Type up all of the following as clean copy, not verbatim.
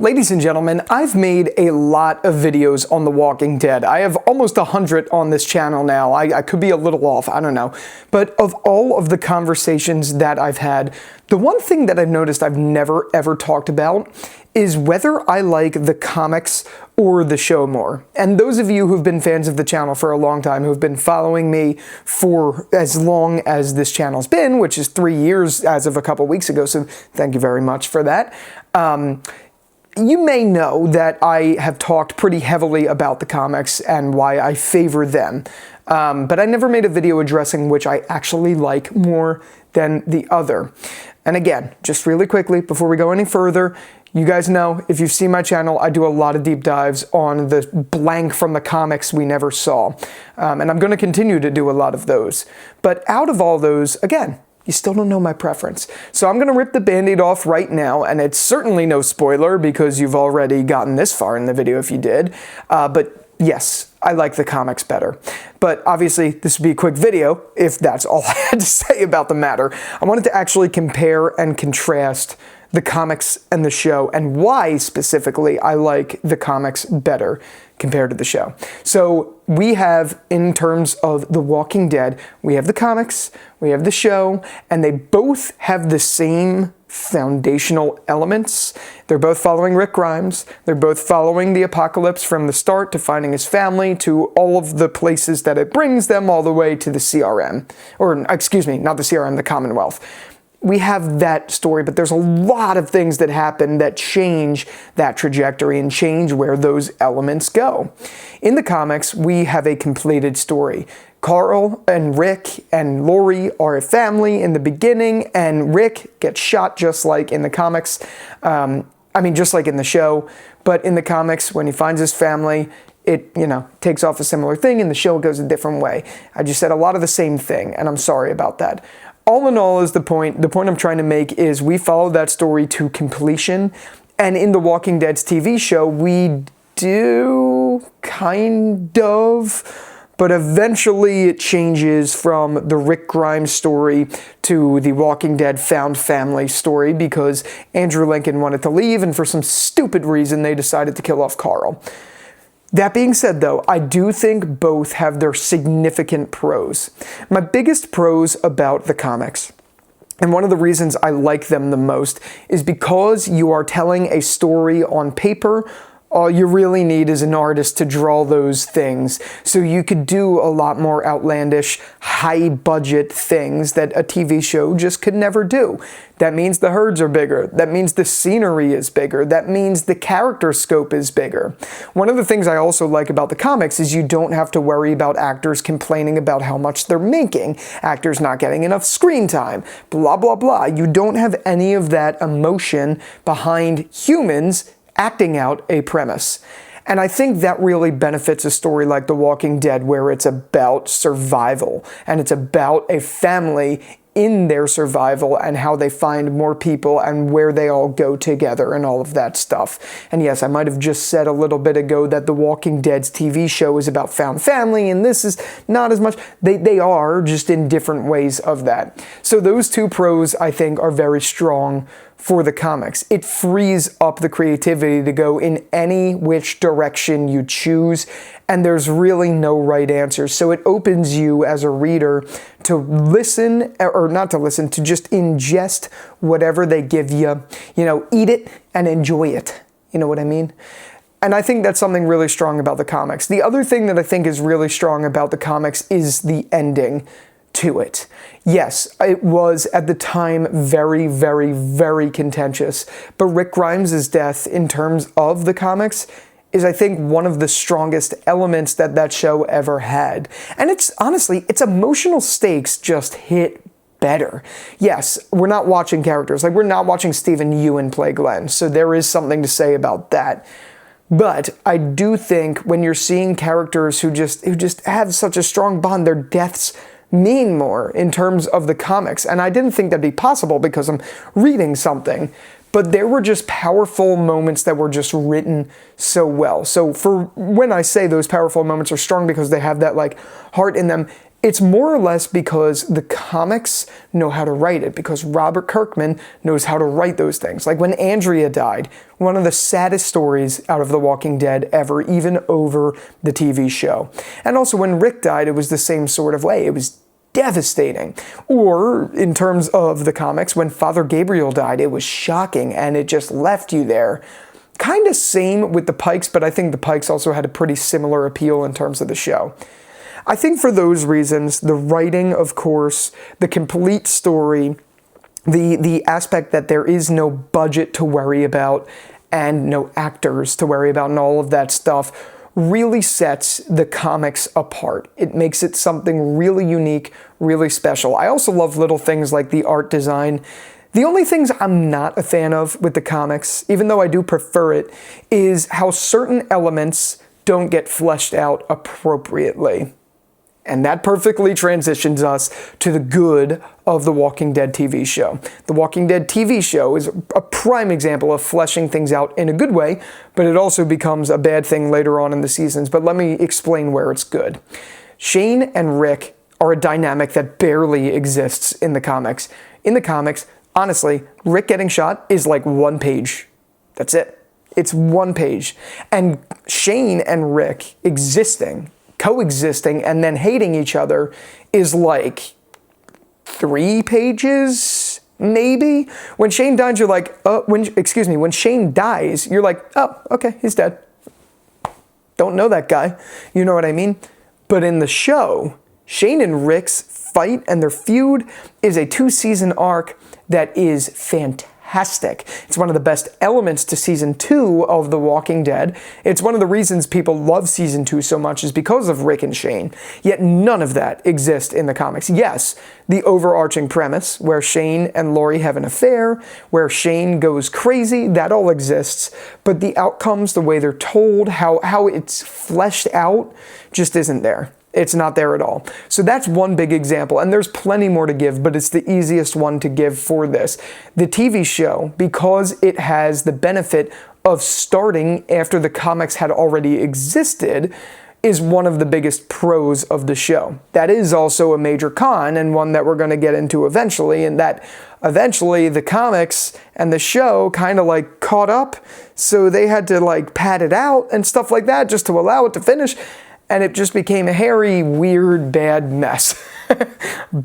Ladies and gentlemen, I've made a lot of videos on The Walking Dead. I have almost 100 on this channel now. I could be a little off, I don't know. But of all of the conversations that I've had, the one thing that I've noticed I've never ever talked about is whether I like the comics or the show more. And those of you who've been fans of the channel for a long time, who've been following me for as long as this channel's been, which is 3 years as of a couple weeks ago, so thank you very much for that. You may know that I have talked pretty heavily about the comics and why I favor them, but I never made a video addressing which I actually like more than the other. And again, just really quickly, before we go any further, you guys know, if you've seen my channel, I do a lot of deep dives on the blank from the comics we never saw. And I'm going to continue to do a lot of those. But out of all those, again, you still don't know my preference. So I'm going to rip the Band-Aid off right now, and it's certainly no spoiler because you've already gotten this far in the video if you did. But yes, I like the comics better. But obviously, this would be a quick video if that's all I had to say about the matter. I wanted to actually compare and contrast the comics and the show, and why specifically I like the comics better compared to the show. So we have, in terms of The Walking Dead, we have the comics, we have the show, and they both have the same foundational elements. They're both following Rick Grimes. They're both following the apocalypse from the start to finding his family to all of the places that it brings them all the way to the CRM. Or, excuse me, not the CRM, the Commonwealth. We have that story, but there's a lot of things that happen that change that trajectory and change where those elements go. In the comics, we have a completed story. Carl and Rick and Lori are a family in the beginning, and Rick gets shot just like in the comics. Just like in the show, but in the comics, when he finds his family, it, takes off a similar thing, and the show goes a different way. I just said a lot of the same thing, and I'm sorry about that. All in all is the point I'm trying to make is we follow that story to completion, and in The Walking Dead's TV show, we do kind of, but eventually it changes from the Rick Grimes story to the Walking Dead found family story because Andrew Lincoln wanted to leave, and for some stupid reason, they decided to kill off Carl. That being said, though, I do think both have their significant pros. My biggest pros about the comics, and one of the reasons I like them the most, is because you are telling a story on paper. All you really need is an artist to draw those things. So you could do a lot more outlandish, high-budget things that a TV show just could never do. That means the herds are bigger. That means the scenery is bigger. That means the character scope is bigger. One of the things I also like about the comics is you don't have to worry about actors complaining about how much they're making, actors not getting enough screen time, blah, blah, blah. You don't have any of that emotion behind humans acting out a premise. And I think that really benefits a story like The Walking Dead, where it's about survival, and it's about a family in their survival and how they find more people and where they all go together and all of that stuff. And yes, I might have just said a little bit ago that The Walking Dead's TV show is about found family, and this is not as much. They are, just in different ways of that. So those two pros, I think, are very strong for the comics. It frees up the creativity to go in any which direction you choose, and there's really no right answer. So it opens you as a reader to listen, or not to listen, to just ingest whatever they give you. Eat it and enjoy it. You know what I mean? And I think that's something really strong about the comics. The other thing that I think is really strong about the comics is the ending to it. Yes, it was at the time very, very, very contentious, but Rick Grimes' death in terms of the comics is, I think, one of the strongest elements that show ever had. And it's honestly, its emotional stakes just hit better. Yes, we're not watching characters, like we're not watching Stephen Ewan play Glenn, so there is something to say about that. But I do think when you're seeing characters who just have such a strong bond, their deaths mean more in terms of the comics. And I didn't think that'd be possible because I'm reading something, but there were just powerful moments that were just written so well. So for when I say those powerful moments are strong because they have that like heart in them, It's more or less because the comics know how to write it, because Robert Kirkman knows how to write those things. Like when Andrea died, one of the saddest stories out of The Walking Dead ever, even over the TV show. And also when Rick died, it was the same sort of way. It was devastating. Or in terms of the comics, when Father Gabriel died, it was shocking and it just left you there. Kind of same with the Pikes, but I think the Pikes also had a pretty similar appeal in terms of the show. I think for those reasons, the writing, of course, the complete story, the aspect that there is no budget to worry about and no actors to worry about and all of that stuff really sets the comics apart. It makes it something really unique, really special. I also love little things like the art design. The only things I'm not a fan of with the comics, even though I do prefer it, is how certain elements don't get fleshed out appropriately. And that perfectly transitions us to the good of The Walking Dead TV show. The Walking Dead TV show is a prime example of fleshing things out in a good way, but it also becomes a bad thing later on in the seasons. But let me explain where it's good. Shane and Rick are a dynamic that barely exists in the comics. In the comics, honestly, Rick getting shot is like one page. That's it. It's one page. And Shane and Rick coexisting and then hating each other is like 3 pages, maybe? When Shane dies, you're like, when Shane dies, you're like, oh, okay, he's dead. Don't know that guy. You know what I mean? But in the show, Shane and Rick's fight and their feud is a 2-season arc that is fantastic. It's one of the best elements to season 2 of The Walking Dead. It's one of the reasons people love season 2 so much is because of Rick and Shane. Yet none of that exists in the comics. Yes, the overarching premise where Shane and Lori have an affair, where Shane goes crazy, that all exists. But the outcomes, the way they're told, how it's fleshed out, just isn't there. It's not there at all. So that's one big example, and there's plenty more to give, but it's the easiest one to give for this. The TV show, because it has the benefit of starting after the comics had already existed, is one of the biggest pros of the show. That is also a major con, and one that we're going to get into eventually, and that eventually the comics and the show kind of like caught up, so they had to like pad it out and stuff like that just to allow it to finish. And it just became a hairy, weird, bad mess.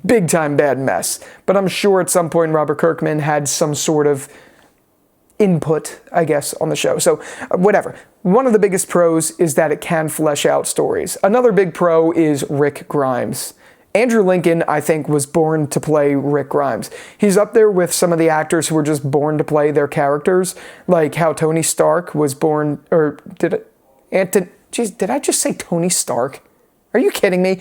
Big time bad mess. But I'm sure at some point Robert Kirkman had some sort of input, I guess, on the show. So whatever. One of the biggest pros is that it can flesh out stories. Another big pro is Rick Grimes. Andrew Lincoln, I think, was born to play Rick Grimes. He's up there with some of the actors who were just born to play their characters, like how Tony Stark was born, or did I just say Tony Stark? Are you kidding me?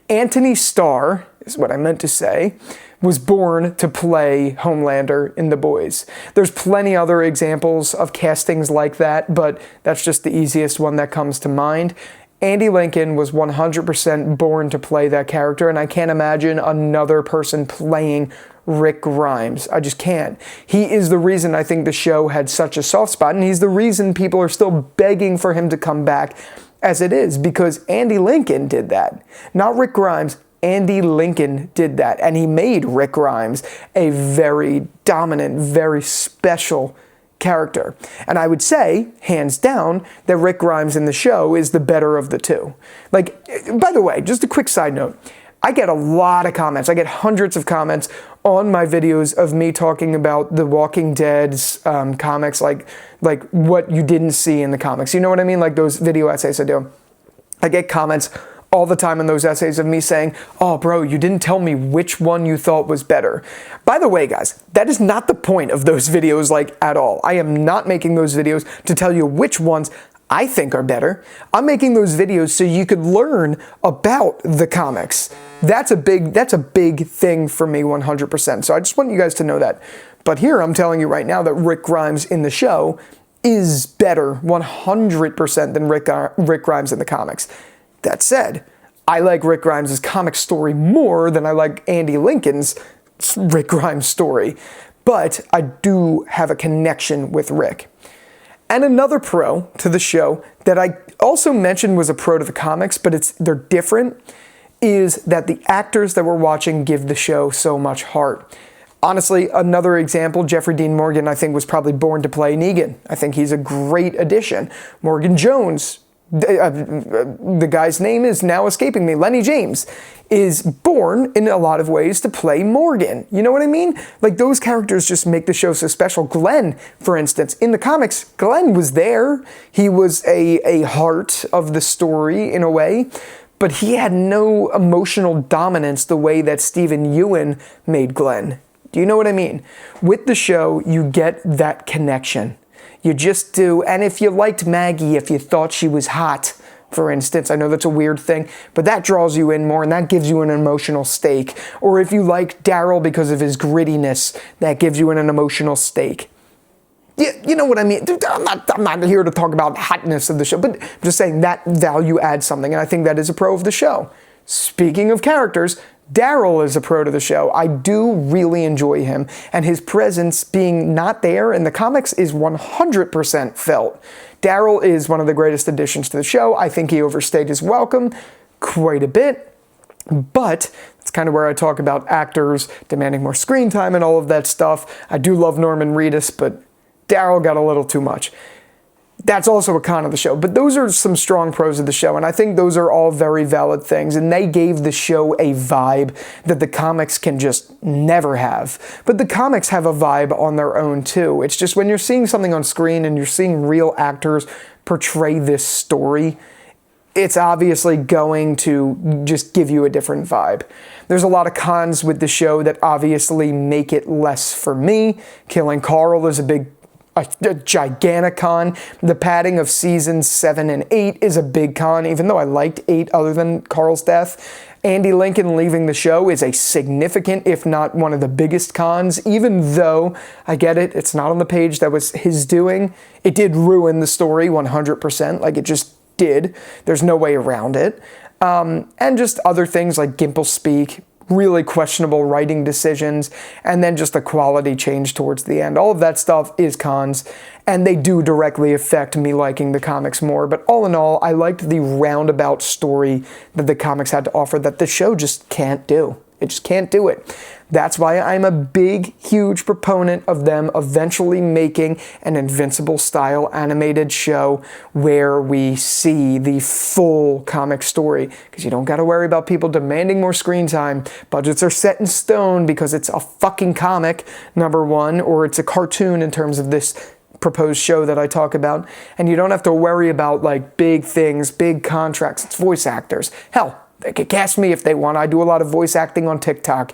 Anthony Starr, is what I meant to say, was born to play Homelander in The Boys. There's plenty other examples of castings like that, but that's just the easiest one that comes to mind. Andy Lincoln was 100% born to play that character, and I can't imagine another person playing Rick Grimes. I just can't. He is the reason I think the show had such a soft spot, and he's the reason people are still begging for him to come back as it is, because Andy Lincoln did that. Not Rick Grimes. Andy Lincoln did that, and he made Rick Grimes a very dominant, very special character. And I would say, hands down, that Rick Grimes in the show is the better of the two. Like, by the way, just a quick side note, I get a lot of comments. I get hundreds of comments on my videos of me talking about The Walking Dead's comics, like what you didn't see in the comics. You know what I mean? Like those video essays I do. I get comments all the time in those essays of me saying, oh, bro, you didn't tell me which one you thought was better. By the way, guys, that is not the point of those videos, like, at all. I am not making those videos to tell you which ones I think are better. I'm making those videos so you could learn about the comics. That's a big thing for me, 100%. So I just want you guys to know that. But here I'm telling you right now that Rick Grimes in the show is better 100% than Rick Grimes in the comics. That said, I like Rick Grimes' comic story more than I like Andy Lincoln's Rick Grimes story. But I do have a connection with Rick. And another pro to the show that I also mentioned was a pro to the comics, but they're different, is that the actors that we're watching give the show so much heart. Honestly, another example, Jeffrey Dean Morgan, I think, was probably born to play Negan. I think he's a great addition. Morgan Jones, the guy's name is now escaping me, Lenny James, is born in a lot of ways to play Morgan. You know what I mean? Like, those characters just make the show so special. Glenn, for instance, in the comics, Glenn was there. He was a heart of the story in a way, but he had no emotional dominance the way that Stephen Ewan made Glenn. Do you know what I mean? With the show, you get that connection. You just do. And if you liked Maggie, if you thought she was hot, for instance, I know that's a weird thing, but that draws you in more and that gives you an emotional stake. Or if you like Daryl because of his grittiness, that gives you an emotional stake. You know what I mean? I'm not here to talk about hotness of the show, but I'm just saying that value adds something, and I think that is a pro of the show. Speaking of characters, Daryl is a pro to the show. I do really enjoy him, and his presence being not there in the comics is 100% felt. Daryl is one of the greatest additions to the show. I think he overstayed his welcome quite a bit, but it's kind of where I talk about actors demanding more screen time and all of that stuff. I do love Norman Reedus, but Daryl got a little too much. That's also a con of the show, but those are some strong pros of the show, and I think those are all very valid things, and they gave the show a vibe that the comics can just never have. But the comics have a vibe on their own too. It's just when you're seeing something on screen and you're seeing real actors portray this story, it's obviously going to just give you a different vibe. There's a lot of cons with the show that obviously make it less for me. Killing Carl is a gigantic con. The padding of seasons 7 and 8 is a big con, even though I liked 8 other than Carl's death. Andy Lincoln leaving the show is a significant, if not one of the biggest cons, even though, I get it, it's not on the page that was his doing. It did ruin the story 100%, like it just did. There's no way around it. And just other things like Gimple speak, really questionable writing decisions, and then just the quality change towards the end. All of that stuff is cons, and they do directly affect me liking the comics more. But all in all, I liked the roundabout story that the comics had to offer that the show just can't do. It just can't do it. That's why I'm a big, huge proponent of them eventually making an Invincible-style animated show where we see the full comic story. Because you don't got to worry about people demanding more screen time. Budgets are set in stone because it's a fucking comic, number one, or it's a cartoon in terms of this proposed show that I talk about. And you don't have to worry about like big things, big contracts. It's voice actors. Hell, they could cast me if they want. I do a lot of voice acting on TikTok.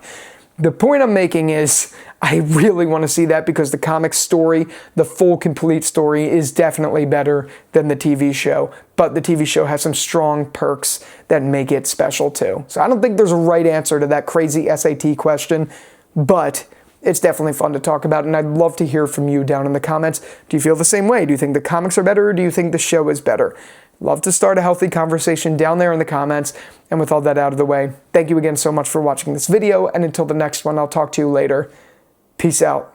The point I'm making is I really want to see that because the comic story, the full complete story, is definitely better than the TV show. But the TV show has some strong perks that make it special too. So I don't think there's a right answer to that crazy SAT question, but it's definitely fun to talk about, and I'd love to hear from you down in the comments. Do you feel the same way? Do you think the comics are better, or do you think the show is better? Love to start a healthy conversation down there in the comments. And with all that out of the way, thank you again so much for watching this video, and until the next one, I'll talk to you later. Peace out.